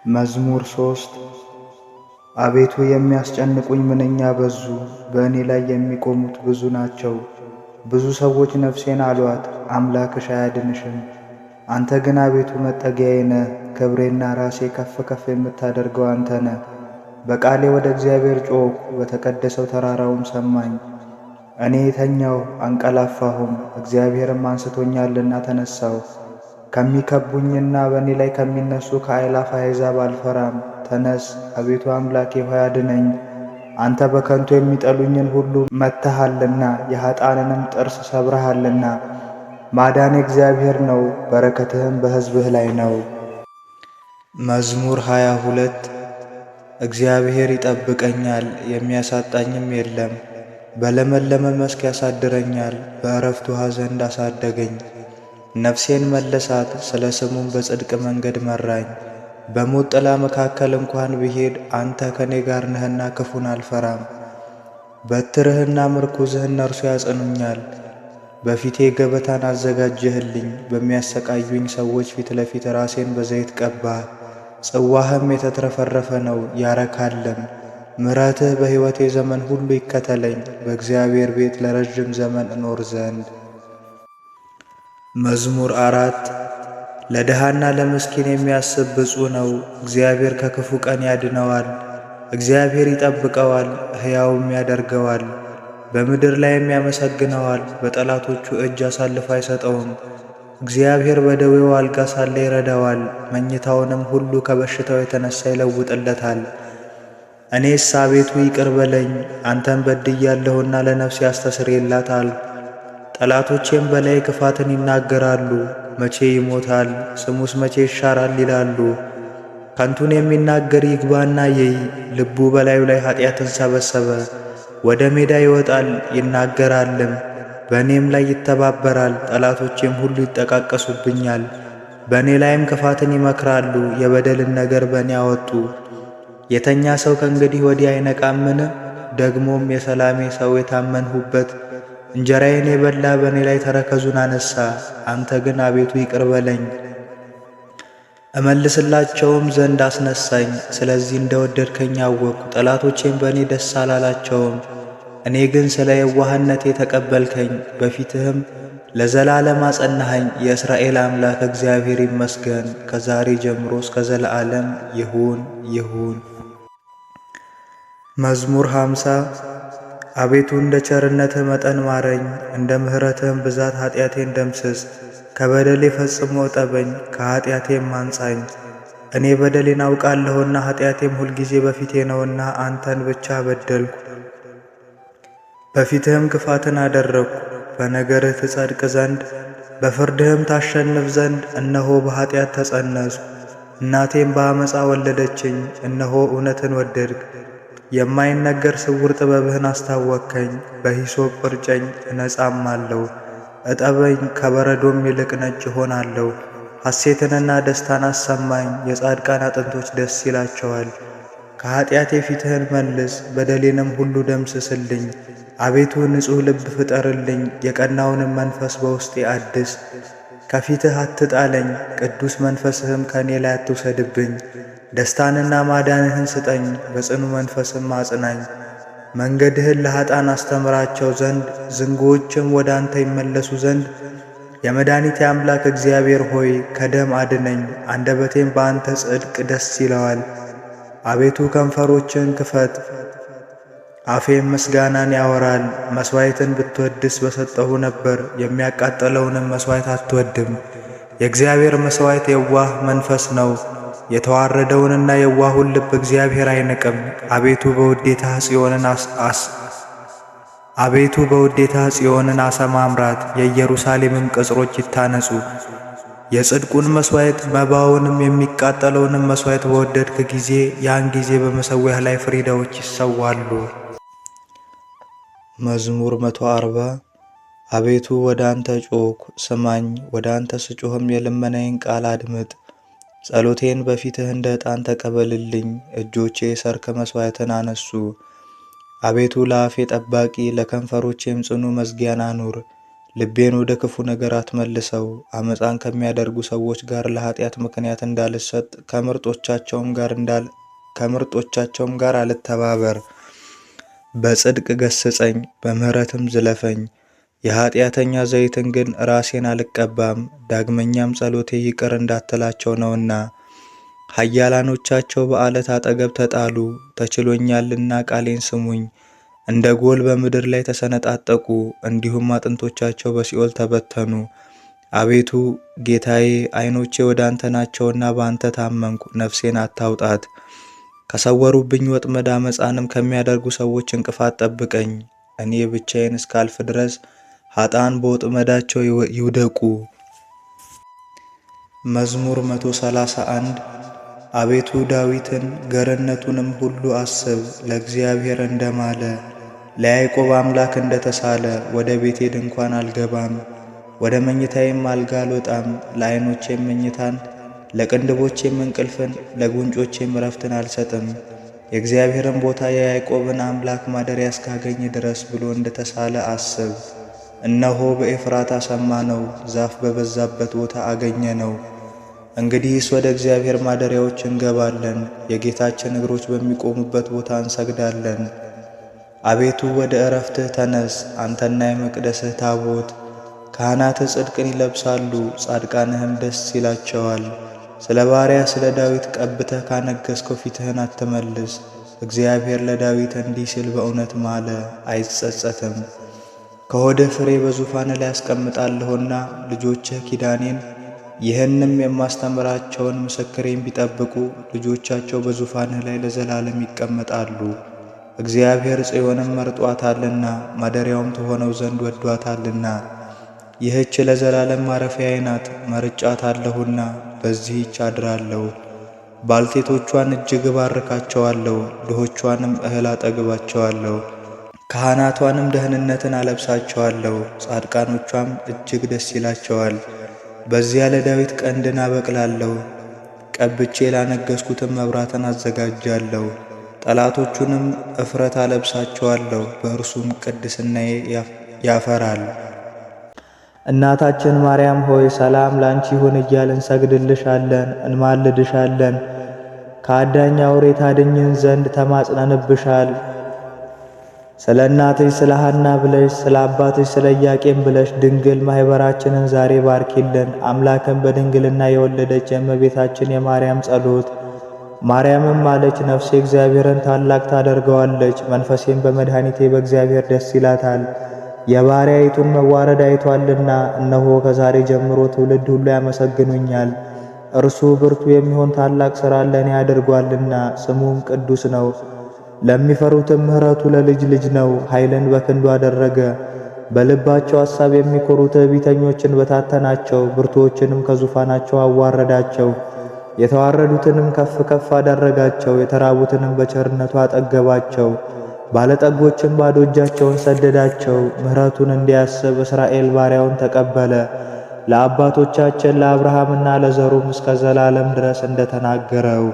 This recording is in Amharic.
መዝሙር 3 አቤቱ የሚያስጨንቁኝ ምንኛ በዙ! በእኔ ላይ የሚቆሙት ብዙ ናቸው። ብዙ ሰዎች ነፍሴን አሏት፣ አምላክሽ አያድንሽም። አንተ ግን አቤቱ መጠጊያዬ ነህ፣ ክብሬና ራሴ ከፍ ከፍ የምታደርገው አንተ ነህ። በቃሌ ወደ እግዚአብሔር ጮኽሁ፣ በተቀደሰው ተራራውም ሰማኝ። እኔ ተኛሁ አንቀላፋሁም፣ እግዚአብሔርም አንስቶኛልና ተነሣሁ። ከሚከቡኝና በእኔ ላይ ከሚነሱ ከአእላፍ አሕዛብ አልፈራም። ተነስ አቤቱ አምላኬ ሆይ አድነኝ። አንተ በከንቱ የሚጠሉኝን ሁሉ መትተሃልና የኃጥአንንም ጥርስ ሰብረሃልና። ማዳኔ እግዚአብሔር ነው፣ በረከትህም በሕዝብህ ላይ ነው። መዝሙር 22 እግዚአብሔር ይጠብቀኛል፣ የሚያሳጣኝም የለም። በለመለመ መስክ ያሳድረኛል፣ በዕረፍት ውኃ ዘንድ አሳደገኝ። ነፍሴን መለሳት፣ ስለ ስሙም በጽድቅ መንገድ መራኝ። በሞት ጥላ መካከል እንኳን ብሄድ አንተ ከኔ ጋር ነህና ክፉን አልፈራም። በትርህና ምርኩዝህ እነርሱ ያጸኑኛል። በፊቴ ገበታን አዘጋጀህልኝ፣ በሚያሰቃዩኝ ሰዎች ፊት ለፊት ራሴን በዘይት ቀባህ። ጽዋህም የተትረፈረፈ ነው ያረካልም። ምሕረትህ በሕይወቴ ዘመን ሁሉ ይከተለኝ፣ በእግዚአብሔር ቤት ለረጅም ዘመን እኖር ዘንድ። መዝሙር 4 ለድሃና ለምስኪን የሚያስብ ብፁዕ ነው። እግዚአብሔር ከክፉ ቀን ያድነዋል። እግዚአብሔር ይጠብቀዋል፣ ሕያውም ያደርገዋል። በምድር ላይም ያመሰግነዋል፣ በጠላቶቹ እጅ አሳልፎ አይሰጠውም። እግዚአብሔር በደዌው አልጋ ሳለ ይረዳዋል፣ መኝታውንም ሁሉ ከበሽታው የተነሣ ይለውጥለታል። እኔስ አቤቱ ይቅር በለኝ፣ አንተን በድያለሁና ለነፍሴ አስተስርይላት አልሁ። ጠላቶቼም በላይ ክፋትን ይናገራሉ። መቼ ይሞታል? ስሙስ መቼ ይሻራል ይላሉ። ከንቱን የሚናገር ይግባና ይይ፣ ልቡ በላዩ ላይ ኃጢአትን ሰበሰበ። ወደ ሜዳ ይወጣል ይናገራልም፣ በእኔም ላይ ይተባበራል። ጠላቶቼም ሁሉ ይጠቃቀሱብኛል፣ በእኔ ላይም ክፋትን ይመክራሉ። የበደልን ነገር በእኔ አወጡ። የተኛ ሰው ከእንግዲህ ወዲህ አይነቃምን? ደግሞም የሰላሜ ሰው የታመንሁበት እንጀራዬን የበላ በእኔ ላይ ተረከዙን አነሣ። አንተ ግን አቤቱ ይቅር በለኝ፣ እመልስላቸውም ዘንድ አስነሣኝ። ስለዚህ እንደወደድከኝ አወቅሁ፣ ጠላቶቼም በእኔ ደስ አላላቸውም። እኔ ግን ስለ የዋህነቴ ተቀበልከኝ፣ በፊትህም ለዘላለም አጸናኸኝ። የእስራኤል አምላክ እግዚአብሔር ይመስገን፣ ከዛሬ ጀምሮ እስከ ዘለዓለም ይሁን ይሁን። መዝሙር 50 አቤቱ እንደ ቸርነትህ መጠን ማረኝ፣ እንደ ምሕረትህም ብዛት ኃጢአቴን ደምስስ። ከበደሌ ፈጽሞ እጠበኝ፣ ከኃጢአቴም አንጻኝ። እኔ በደሌን አውቃለሁና ኃጢአቴም ሁልጊዜ በፊቴ ነውና አንተን ብቻ በደልኩ። በፊትህም ክፋትን አደረግሁ። በነገርህ ትጸድቅ ዘንድ በፍርድህም ታሸንፍ ዘንድ እነሆ በኃጢአት ተጸነስሁ። እናቴም በአመፃ ወለደችኝ። እነሆ እውነትን ወደድክ፣ የማይነገር ስውር ጥበብህን አስታወቅከኝ። በሂሶጵ እርጨኝ እነጻማለሁ፣ እጠበኝ ከበረዶም ይልቅ ነጭ እሆናለሁ። ሐሴትንና ደስታን አሰማኝ፣ የጻድቃን አጥንቶች ደስ ይላቸዋል። ከኃጢአቴ ፊትህን መልስ፣ በደሌንም ሁሉ ደምስስልኝ። አቤቱ ንጹሕ ልብ ፍጠርልኝ፣ የቀናውንም መንፈስ በውስጤ አድስ። ከፊትህ አትጣለኝ፣ ቅዱስ መንፈስህም ከእኔ ላይ አትውሰድብኝ። ደስታንና ማዳንህን ስጠኝ፣ በጽኑ መንፈስም አጽናኝ። መንገድህን ለኃጥአን አስተምራቸው ዘንድ ዝንጉዎችም ወደ አንተ ይመለሱ ዘንድ። የመድኃኒቴ አምላክ እግዚአብሔር ሆይ ከደም አድነኝ፣ አንደበቴም በአንተ ጽድቅ ደስ ይለዋል። አቤቱ ከንፈሮችን ክፈት፣ አፌም ምስጋናን ያወራል። መሥዋዕትን ብትወድስ በሰጠሁ ነበር፣ የሚያቃጥለውንም መሥዋዕት አትወድም። የእግዚአብሔር መሥዋዕት የዋህ መንፈስ ነው፣ የተዋረደውንና የዋሁን ልብ እግዚአብሔር አይንቅም። አቤቱ በውዴታ ጽዮንን አሰማምራት፣ የኢየሩሳሌምም ቅጽሮች ይታነጹ። የጽድቁን መሥዋዕት መባውንም የሚቃጠለውንም መሥዋዕት በወደድክ ጊዜ ያን ጊዜ በመሠዊያህ ላይ ፍሪዳዎች ይሰዋሉ። መዝሙር 140 አቤቱ ወደ አንተ ጮኽሁ፣ ስማኝ፣ ወደ አንተ ስጮኽም የልመናዬን ቃል አድምጥ። ጸሎቴን በፊትህ እንደ ዕጣን ተቀበልልኝ፣ እጆቼ ሠርክ መሥዋዕትን አነሱ። አቤቱ ለአፌ ጠባቂ ለከንፈሮቼም ጽኑ መዝጊያን አኑር። ልቤን ወደ ክፉ ነገር አትመልሰው። አመፃን ከሚያደርጉ ሰዎች ጋር ለኃጢአት ምክንያት እንዳልሰጥ ከምርጦቻቸውም ጋር አልተባበር። በጽድቅ ገስጸኝ፣ በምሕረትም ዝለፈኝ። የኃጢአተኛ ዘይትን ግን ራሴን አልቀባም፣ ዳግመኛም ጸሎቴ ይቅር እንዳትላቸው ነውና። ኃያላኖቻቸው በዓለት አጠገብ ተጣሉ፣ ተችሎኛልና ቃሌን ስሙኝ። እንደ ጎል በምድር ላይ ተሰነጣጠቁ፣ እንዲሁም አጥንቶቻቸው በሲኦል ተበተኑ። አቤቱ ጌታዬ፣ ዓይኖቼ ወደ አንተ ናቸውና በአንተ ታመንኩ። ነፍሴን አታውጣት። ከሰወሩብኝ ወጥመድ አመፃንም ከሚያደርጉ ሰዎች እንቅፋት ጠብቀኝ። እኔ ብቻዬን እስካልፍ ድረስ ኃጥአን በወጥመዳቸው ይውደቁ። መዝሙር 131 አቤቱ ዳዊትን ገርነቱንም ሁሉ አስብ። ለእግዚአብሔር እንደማለ ለያዕቆብ አምላክ እንደተሳለ። ወደ ቤቴ ድንኳን አልገባም፣ ወደ መኝታዬም አልጋ አልወጣም። ለዓይኖቼም መኝታን፣ ለቅንድቦቼም እንቅልፍን፣ ለጉንጮቼም እረፍትን አልሰጥም። የእግዚአብሔርን ቦታ የያዕቆብን አምላክ ማደሪያ እስካገኝ ድረስ ብሎ እንደተሳለ አስብ። እነሆ በኤፍራታ ሰማነው፣ ዛፍ በበዛበት ቦታ አገኘነው። እንግዲህስ ወደ እግዚአብሔር ማደሪያዎች እንገባለን፣ የጌታችን እግሮች በሚቆሙበት ቦታ እንሰግዳለን። አቤቱ ወደ ዕረፍትህ ተነስ፣ አንተና የመቅደስህ ታቦት። ካህናትህ ጽድቅን ይለብሳሉ፣ ጻድቃንህም ደስ ይላቸዋል። ስለ ባሪያ ስለ ዳዊት ቀብተህ ካነገሥከው ፊትህን አትመልስ። እግዚአብሔር ለዳዊት እንዲህ ሲል በእውነት ማለ፣ አይጸጸትም። ከሆድህ ፍሬ በዙፋንህ ላይ አስቀምጣለሁና ልጆችህ ኪዳኔን ይህንም የማስተምራቸውን ምስክሬን ቢጠብቁ ልጆቻቸው በዙፋንህ ላይ ለዘላለም ይቀመጣሉ። እግዚአብሔር ጽዮንን መርጧታልና ማደሪያውም ትሆነው ዘንድ ወዷታልና። ይህች ለዘላለም ማረፊያዬ ናት፣ መርጫታለሁና በዚህች አድራለሁ። ባልቴቶቿን እጅግ እባርካቸዋለሁ፣ ድሆቿንም እህል አጠግባቸዋለሁ። ካህናቷንም ደህንነትን አለብሳቸዋለሁ፣ ጻድቃኖቿም እጅግ ደስ ይላቸዋል። በዚያ ለዳዊት ቀንድን አበቅላለሁ፣ ቀብቼ ላነገሥኩትም መብራትን አዘጋጃለሁ። ጠላቶቹንም እፍረት አለብሳቸዋለሁ፣ በእርሱም ቅድስናዬ ያፈራል። እናታችን ማርያም ሆይ ሰላም ላንቺ ይሁን እያልን እንሰግድልሻለን፣ እንማልድሻለን። ከአዳኝ አውሬ ታድኝን ዘንድ ተማጽነንብሻል። ስለ እናትሽ ስለ ሐና ብለሽ ስለ አባትሽ ስለ ኢያቄም ብለሽ ድንግል ማኅበራችንን ዛሬ ባርኪልን። አምላክን በድንግልና የወለደች የእመቤታችን የማርያም ጸሎት። ማርያምም አለች፣ ነፍሴ እግዚአብሔርን ታላቅ ታደርገዋለች፣ መንፈሴም በመድኃኒቴ በእግዚአብሔር ደስ ይላታል። የባሪያይቱን መዋረድ አይቷልና፣ እነሆ ከዛሬ ጀምሮ ትውልድ ሁሉ ያመሰግኑኛል። እርሱ ብርቱ የሚሆን ታላቅ ሥራ ለእኔ አድርጓልና፣ ስሙም ቅዱስ ነው። ለሚፈሩትም ምሕረቱ ለልጅ ልጅ ነው። ኃይልን በክንዱ አደረገ። በልባቸው ሐሳብ የሚኮሩ ትዕቢተኞችን በታተናቸው፣ ብርቱዎችንም ከዙፋናቸው አዋረዳቸው። የተዋረዱትንም ከፍ ከፍ አደረጋቸው፣ የተራቡትንም በቸርነቱ አጠገባቸው። ባለጠጎችም ባዶ እጃቸውን ሰደዳቸው። ምሕረቱን እንዲያስብ እስራኤል ባሪያውን ተቀበለ። ለአባቶቻችን ለአብርሃምና ለዘሩም እስከ ዘላለም ድረስ እንደተናገረው